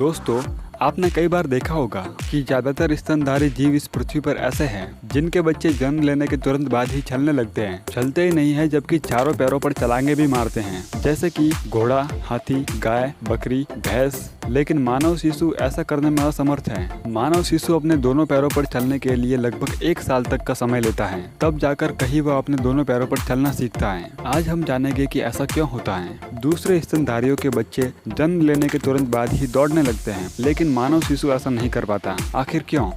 दोस्तों, आपने कई बार देखा होगा कि ज्यादातर स्तनधारी जीव इस पृथ्वी पर ऐसे हैं जिनके बच्चे जन्म लेने के तुरंत बाद ही चलने लगते हैं। चलते ही नहीं है जबकि चारों पैरों पर छलांगे भी मारते हैं, जैसे कि घोड़ा, हाथी, गाय, बकरी, भैंस। लेकिन मानव शिशु ऐसा करने में असमर्थ है। मानव शिशु अपने दोनों पैरों पर चलने के लिए लगभग 1 साल तक का समय लेता है, तब जाकर कहीं वह अपने दोनों पैरों पर चलना सीखता है। आज हम जानेंगे कि ऐसा क्यों होता है। दूसरे स्तनधारियों के बच्चे जन्म लेने के तुरंत बाद ही दौड़ने लगते हैं, लेकिन मानव शिशु ऐसा नहीं कर पाता। आखिर क्यों?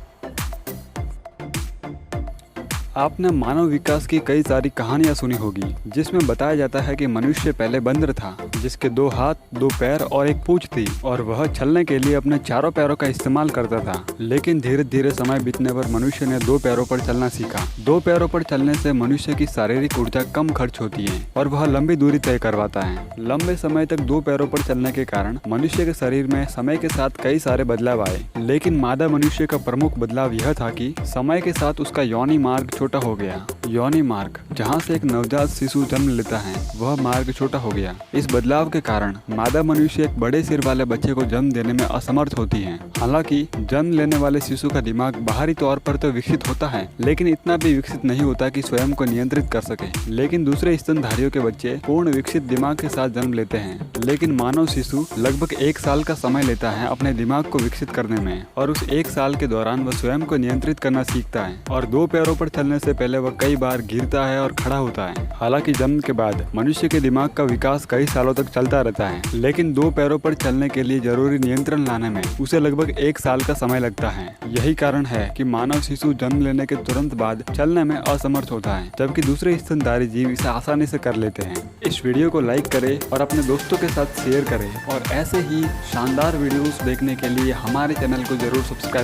आपने मानव विकास की कई सारी कहानियां सुनी होगी, जिसमें बताया जाता है कि मनुष्य पहले बंदर था, जिसके 2 हाथ, 2 पैर और 1 पूंछ थी और वह चलने के लिए अपने चारों पैरों का इस्तेमाल करता था। लेकिन धीरे धीरे समय बीतने पर मनुष्य ने 2 पैरों पर चलना सीखा। 2 पैरों पर चलने से मनुष्य की शारीरिक ऊर्जा कम खर्च होती है और वह लंबी दूरी तय करवाता है। लंबे समय तक 2 पैरों पर चलने के कारण मनुष्य के शरीर में समय के साथ कई सारे बदलाव आए। लेकिन मादा मनुष्य का प्रमुख बदलाव यह था कि समय के साथ उसका योनि मार्ग छोटा हो गया। योनि मार्ग, जहाँ से एक नवजात शिशु जन्म लेता है, वह मार्ग छोटा हो गया। इस बदलाव के कारण मादा मनुष्य एक बड़े सिर वाले बच्चे को जन्म देने में असमर्थ होती है। हालांकि जन्म लेने वाले शिशु का दिमाग बाहरी तौर पर तो विकसित होता है, लेकिन इतना भी विकसित नहीं होता कि स्वयं को नियंत्रित कर सके। लेकिन दूसरे स्तनधारियों के बच्चे पूर्ण विकसित दिमाग के साथ जन्म लेते हैं। लेकिन मानव शिशु लगभग 1 साल का समय लेता है अपने दिमाग को विकसित करने में, और उस 1 साल के दौरान वह स्वयं को नियंत्रित करना सीखता है और 2 पैरों पर चलने से पहले वह कई बार गिरता है और खड़ा होता है। हालांकि जन्म के बाद मनुष्य के दिमाग का विकास कई सालों तक चलता रहता है, लेकिन 2 पैरों पर चलने के लिए जरूरी नियंत्रण लाने में उसे लगभग 1 साल का समय लगता है। यही कारण है कि मानव शिशु जन्म लेने के तुरंत बाद चलने में असमर्थ होता है, जबकि दूसरे स्तनधारी जीव इसे आसानी से कर लेते हैं। इस वीडियो को लाइक करें और अपने दोस्तों के साथ शेयर करें, और ऐसे ही शानदार वीडियोस देखने के लिए हमारे चैनल को जरूर सब्सक्राइब